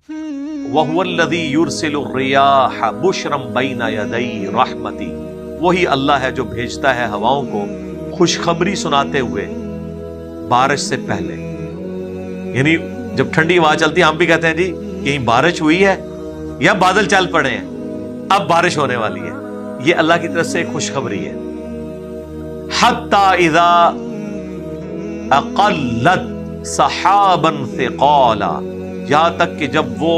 वहुव الذी युरसिलु الرِّयाحَ बुशरम ban यदै रहमती, वही अल्लाह है जो भेजता है हवाओं को खुशखबरी सुनाते हुए बारिश से पहले। यानी जब ठंडी हवा चलती है हम भी कहते हैं जी कहीं बारिश हुई है या बादल चल पड़े हैं, अब बारिश होने वाली है। ये अल्लाह की तरफ से खुशखबरी है। हत्ता इज़ा अक़ल्लत सहाबन सिक़ाला, यहां तक कि जब वो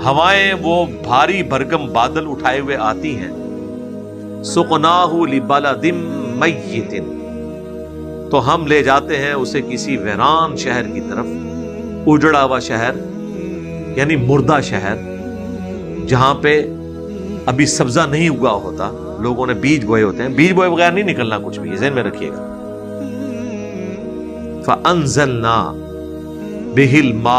हवाएं वो भारी भरकम बादल उठाए हुए आती हैं, सुक़नाहु लिबलदिम मय्यितिन, तो हम ले जाते हैं उसे किसी वीरान शहर की तरफ, उजड़ा हुआ शहर यानी मुर्दा शहर, जहां पे अभी सब्जा नहीं उगा होता, लोगों ने बीज बोए होते हैं, बीज बोए बगैर नहीं निकलना कुछ भी, ज़हन में रखिएगा। फ़अंज़लना बिहिल मा,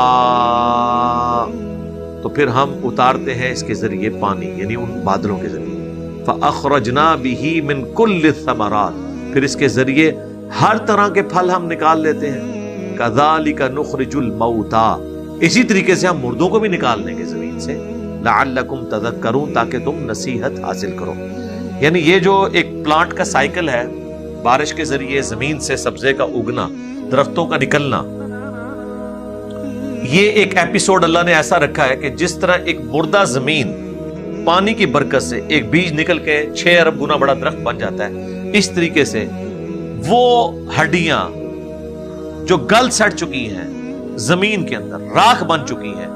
तो फिर हम उतारते हैं इसके जरिए पानी, यानी उन बादलों के जरिए। फ़अख़रजना बिही मिन कुल्लि समरात, फिर इसके जरिए हर तरह के फल हम निकाल लेते हैं। कज़ालिका नुख़रिजुल मौता, इसी तरीके से हम मुर्दों को भी निकाल देंगे जमीन से। लअल्लकुम तज़क्करून, ताकि तुम नसीहत हासिल करो। यानी ये जो एक प्लांट का साइकिल है, बारिश के जरिए जमीन से सब्जे का उगना, दरख्तों का निकलना, ये एक एपिसोड अल्लाह ने ऐसा रखा है कि जिस तरह एक मुर्दा जमीन पानी की बरकत से एक बीज निकल के 6 अरब गुना बड़ा दरख्त बन जाता है, इस तरीके से वो हड्डियां जो गल सड़ चुकी हैं जमीन के अंदर, राख बन चुकी हैं,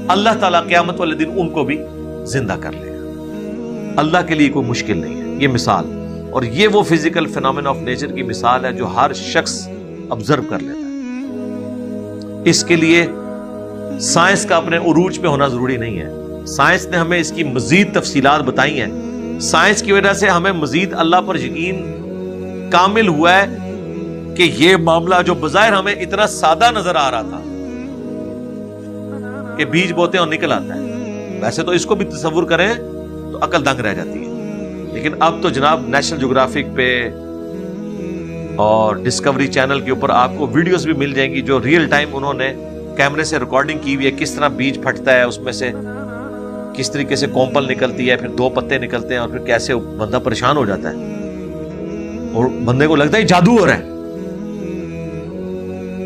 अल्लाह ताला क़यामत वाले दिन उनको भी जिंदा कर लेगा। अल्लाह के लिए कोई मुश्किल नहीं है ये मिसाल, और ये वो फिजिकल फिनोमेना ऑफ नेचर की मिसाल है जो हर शख्स ऑब्जर्व कर लेता है। इसके लिए साइंस का अपने उरूज पे होना जरूरी नहीं है। साइंस ने हमें इसकी मजीद तफसीलात बताई हैं। साइंस की वजह से हमें मजीद अल्लाह पर यकीन कामिल हुआ है कि ये मामला जो बज़ाहिर हमें इतना सादा नजर आ रहा था कि बीज बोते और निकल आता है, वैसे तो इसको भी तसव्वुर करें तो अकल दंग रह जाती है। लेकिन अब तो जनाब नेशनल ज्योग्राफिक पे और डिस्कवरी चैनल के ऊपर आपको वीडियोस भी मिल जाएंगी जो रियल टाइम उन्होंने कैमरे से रिकॉर्डिंग की हुई है, किस तरह बीज फटता है, उसमें से किस तरीके से कोंपल निकलती है, फिर 2 पत्ते निकलते हैं, और फिर कैसे बंदा परेशान हो जाता है और बंदे को लगता है जादू हो रहा है।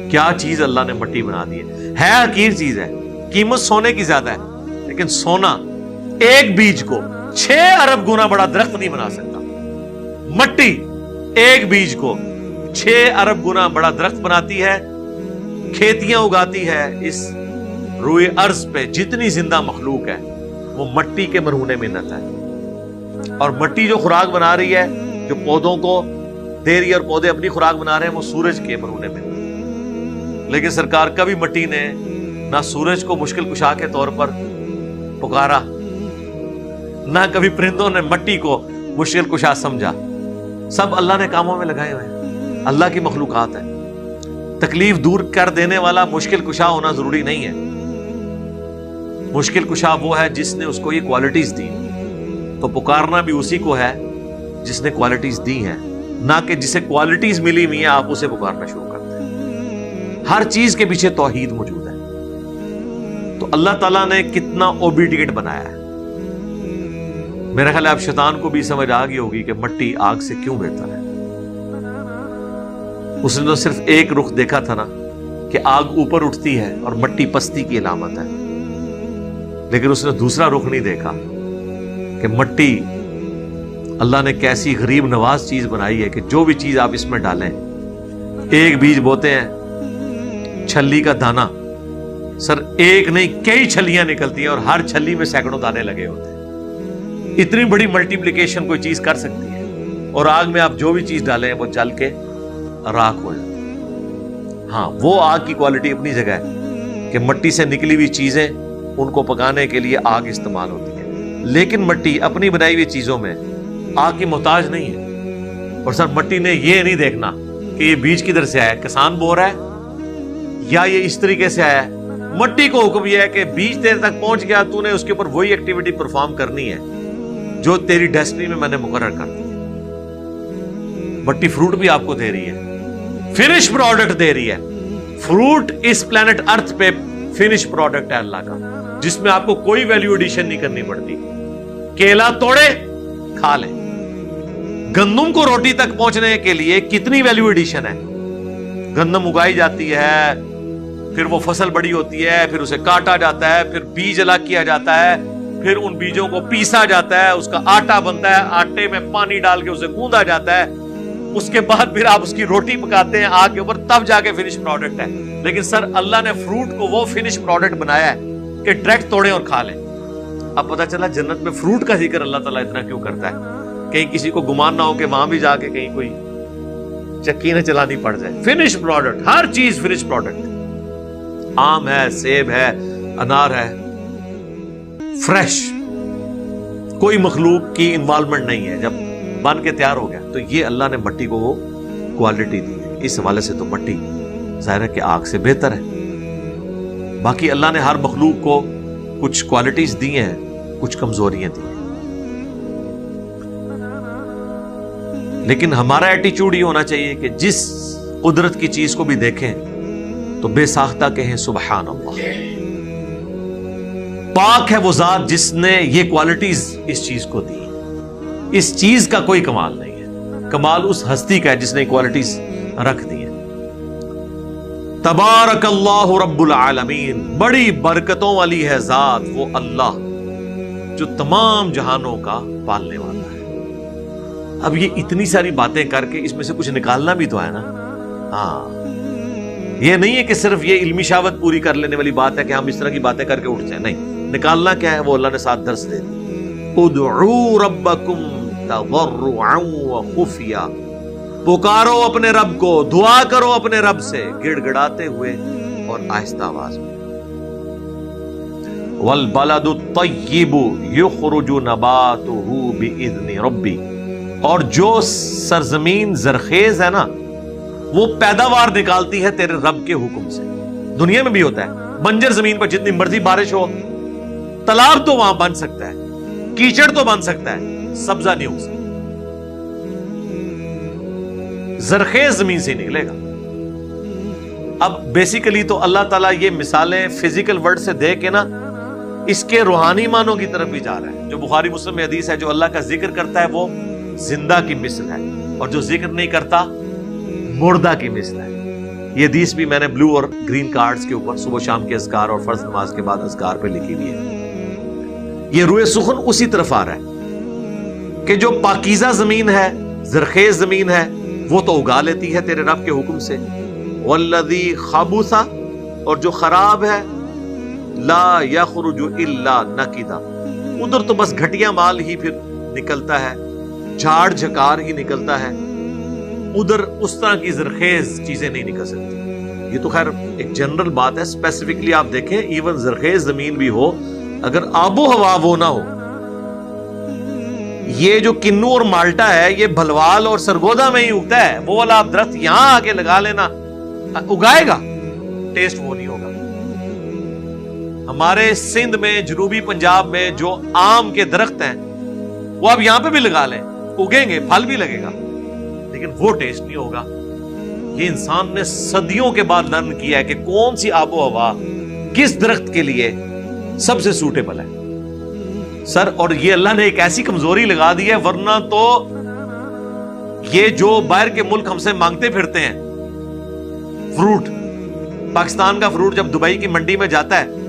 क्या चीज अल्लाह ने मट्टी बना दी है हकीर चीज है, कीमत सोने की ज्यादा है, लेकिन सोना एक बीज को 6 अरब गुना बड़ा दरख्त नहीं बना सकता। मट्टी एक बीज को 6 अरब गुना बड़ा दरख्त बनाती है, खेतियां उगाती है। इस रूए अर्ज पे जितनी जिंदा मखलूक है वो मट्टी के मरहूने मिन्नत है, और मट्टी जो खुराक बना रही है, जो पौधों को दे रही है, और पौधे अपनी खुराक बना रहे हैं, वो सूरज के मरहूने मिन्नत। लेकिन सरकार कभी मट्टी ने ना सूरज को मुश्किल कुशा के तौर पर पुकारा, ना कभी परिंदों ने मट्टी को मुश्किल कुशा समझा। सब अल्लाह ने कामों में लगाए हुए हैं, अल्लाह की मखलूकात है। तकलीफ दूर कर देने वाला मुश्किल कुशा होना जरूरी नहीं है। मुश्किल कुशा वो है जिसने उसको ये क्वालिटीज दी, तो पुकारना भी उसी को है जिसने क्वालिटीज दी हैं, ना कि जिसे क्वालिटीज मिली हुई है आप उसे पुकारना शुरू करते हैं। हर चीज के पीछे तौहीद मौजूद है। तो अल्लाह ताला ने कितना ओबीडिएंट बनाया है। मेरा ख्याल है अब शैतान को भी समझ आ गई होगी कि मट्टी आग से क्यों बेहतर है। उसने तो सिर्फ एक रुख देखा था ना कि आग ऊपर उठती है और मट्टी पस्ती की अलामत है, लेकिन उसने दूसरा रुख नहीं देखा कि मट्टी अल्लाह ने कैसी गरीब नवाज चीज बनाई है कि जो भी चीज आप इसमें डालें, एक बीज बोते हैं, छल्ली का दाना, सर एक नहीं कई छल्लियां निकलती हैं और हर छल्ली में सैकड़ों दाने लगे होते हैं। इतनी बड़ी मल्टीप्लिकेशन कोई चीज कर सकती है, और आग में आप जो भी चीज डालें वो जल के राख हो जाती है। हाँ, वो आग की क्वालिटी अपनी जगह है कि मट्टी से निकली हुई चीजें उनको पकाने के लिए आग इस्तेमाल होती है, लेकिन मट्टी अपनी बनाई हुई चीजों में आग की मोहताज नहीं है। और सर मट्टी ने ये नहीं देखना कि ये बीज किधर से आया, किसान बो रहा है या ये इस तरीके से आया है। मट्टी को हुक्म यह है कि बीज तेरे तक पहुंच गया, तूने उसके ऊपर वही एक्टिविटी परफॉर्म करनी है जो तेरी डेस्टिनी में मैंने मुकर्रर कर दी। मट्टी फ्रूट भी आपको दे रही है, फिनिश प्रोडक्ट दे रही है। फ्रूट इस प्लेनेट अर्थ पे फिनिश प्रोडक्ट है अल्लाह का, जिसमें आपको कोई वैल्यू एडिशन नहीं करनी पड़ती। केला तोड़े खा ले। गंदम को रोटी तक पहुंचने के लिए कितनी वैल्यू एडिशन है। गंदम उगाई जाती है, फिर वो फसल बड़ी होती है, फिर उसे काटा जाता है, फिर बीज अलग किया जाता है, फिर उन बीजों को पीसा जाता है, उसका आटा बनता है, आटे में पानी डाल के उसे गूंदा जाता है, उसके बाद फिर आप उसकी रोटी पकाते हैं आग के ऊपर, तब जाके फिनिश प्रोडक्ट है। लेकिन सर अल्लाह ने फ्रूट को वो फिनिश प्रोडक्ट बनाया है कि डायरेक्ट तोड़े और खा लें। अब पता चला जन्नत में फ्रूट का जिक्र अल्लाह ताला इतना क्यों करता है, कहीं किसी को गुमान ना हो कि वहां भी जाके कहीं कोई चक्की न चलानी पड़ जाए। फिनिश प्रोडक्ट, हर चीज फिनिश प्रोडक्ट। आम है, सेब है, अनार है, फ्रेश, कोई मखलूक की इन्वॉल्वमेंट नहीं है, जब बन के तैयार हो गया। तो ये अल्लाह ने मट्टी को वो क्वालिटी दी है। इस हवाले से तो मट्टी जाहिर है कि आग से बेहतर है। बाकी अल्लाह ने हर मखलूक को कुछ क्वालिटीज दी हैं, कुछ कमजोरियां दी हैं, लेकिन हमारा एटीट्यूड ये होना चाहिए कि जिस कुदरत की चीज को भी देखें तो बेसाख्ता कहें सुबहान अल्लाह, पाक है वो जात जिसने ये क्वालिटीज इस चीज को दी। इस चीज का कोई कमाल नहीं है, कमाल उस हस्ती का है जिसने क्वालिटीज रख दी है। तबारकल्लाहु रब्बुल आलमीन, बड़ी बरकतों वाली है जात वो अल्लाह जो तमाम जहानों का पालने वाला है। अब ये इतनी सारी बातें करके इसमें से कुछ निकालना भी तो है ना। हाँ, ये नहीं है कि सिर्फ ये इल्मी शावत पूरी कर लेने वाली बात है कि हम इस तरह की बातें करके उठ जाए। नहीं, निकालना क्या है वो अल्लाह ने साथ दर्स दे दी। उदऊ रब्बकुम तदर्रुअन व खुफिया, पुकारो अपने रब को, दुआ करो अपने रब से गिड़गिड़ाते हुए और आहिस्ता आवाज में। वल बलदु तय्यिबु युखरुजु नबातुहु बिइज़्नि रब्बी, और जो सरजमीन जरखेज है ना वो पैदावार निकालती है तेरे रब के हुक्म से। दुनिया में भी होता है, बंजर जमीन पर जितनी मर्जी बारिश हो, तालाब तो वहां बन सकता है, कीचड़ तो बन सकता है, सब्जा नहीं हो सकता, जरखेज जमीन से निकलेगा। अब बेसिकली तो अल्लाह ताला ये मिसालें फिजिकल वर्ड से दे के ना इसके रूहानी मानों की तरफ भी जा रहा है। जो बुखारी मुस्लिम में हदीस है, जो अल्लाह का जिक्र करता है वो जिंदा की मिसल है, और जो जिक्र नहीं करता मुर्दा की मिसल है। ये हदीस भी मैंने ब्लू और ग्रीन कार्ड्स के ऊपर सुबह शाम के अज़कार और फर्ज नमाज के बाद अज़कार पे लिखी हुई है। ये रूए सुखन उसी तरफ आ रहा है कि जो पाकीज़ा जमीन है, जरखेज जमीन है, वो तो उगा लेती है तेरे रब के हुक्म से। वल्लज़ी खबूसा, और जो खराब है, ला यखरुजु इल्ला नकिदा, उधर तो बस घटिया माल ही फिर निकलता है, झाड़ झकार ही निकलता है, उधर उस तरह की जरखेज चीजें नहीं निकल सकती। ये तो खैर एक जनरल बात है, स्पेसिफिकली आप देखें इवन जरखेज जमीन भी हो, अगर आबो हवा वो ना हो, ये जो किन्नू और माल्टा है ये भलवाल और सरगोदा में ही उगता है, वो वाला आप दरख्त यहां आके लगा लेना, उगाएगा, टेस्ट वो नहीं होगा। हमारे सिंध में, जनूबी पंजाब में जो आम के दरख्त हैं वो आप यहां पे भी लगा लें, उगेंगे, फल भी लगेगा, लेकिन वो टेस्ट नहीं होगा। ये इंसान ने सदियों के बाद लर्न किया है कि कौन सी आबो हवा किस दरख्त के लिए सबसे सूटेबल है सर। और ये अल्लाह ने एक ऐसी कमजोरी लगा दी है, वरना तो ये जो बाहर के मुल्क हमसे मांगते फिरते हैं फ्रूट, पाकिस्तान का फ्रूट जब दुबई की मंडी में जाता है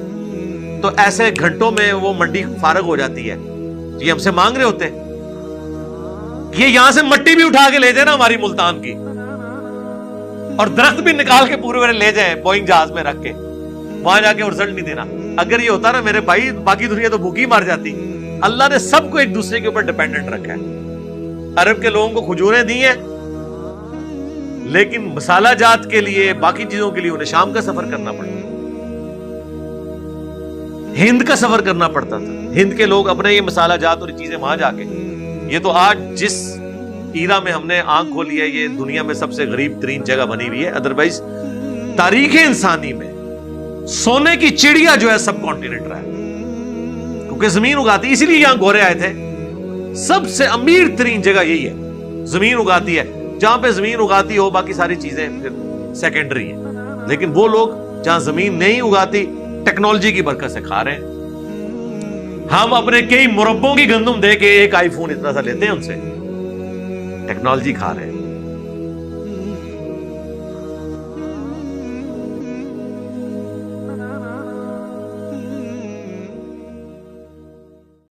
तो ऐसे घंटों में वो मंडी फारग हो जाती है, ये हमसे मांग रहे होते हैं। ये यहां से मट्टी भी उठा के ले जाए ना हमारी मुल्तान की, और दरख्त भी निकाल के पूरे ले जाए बोइंग जहाज में रख के, वहां जाके रिजल्ट नहीं देना। अगर ये होता ना मेरे भाई, बाकी दुनिया तो भूखी मार जाती। अल्लाह ने सबको एक दूसरे के ऊपर डिपेंडेंट रखा है। अरब के लोगों को खजूरें दी हैं, लेकिन मसाला जात के लिए, बाकी चीजों के लिए उन्हें शाम का सफर करना पड़ता, हिंद का सफर करना पड़ता था। हिंद के लोग अपने ये मसाला जात और चीजें वहां जाके, ये तो आज जिस ईरा में हमने आंख खोली है, ये दुनिया में सबसे गरीब तरीन जगह बनी हुई है। अदरवाइज तारीख इंसानी में सोने की चिड़िया जो है सब कॉन्टिनेंट रहा है, क्योंकि जमीन उगाती, इसीलिए यहां गोरे आए थे। सबसे अमीर तरीन जगह यही है, जमीन उगाती है। जहां पे जमीन उगाती हो बाकी सारी चीजें फिर सेकेंडरी है, लेकिन वो लोग जहां जमीन नहीं उगाती टेक्नोलॉजी की बरकत से खा रहे हैं। हम अपने कई मुरब्बों की गंदम दे के एक आईफोन इतना सा लेते हैं उनसे, टेक्नोलॉजी खा रहे हैं।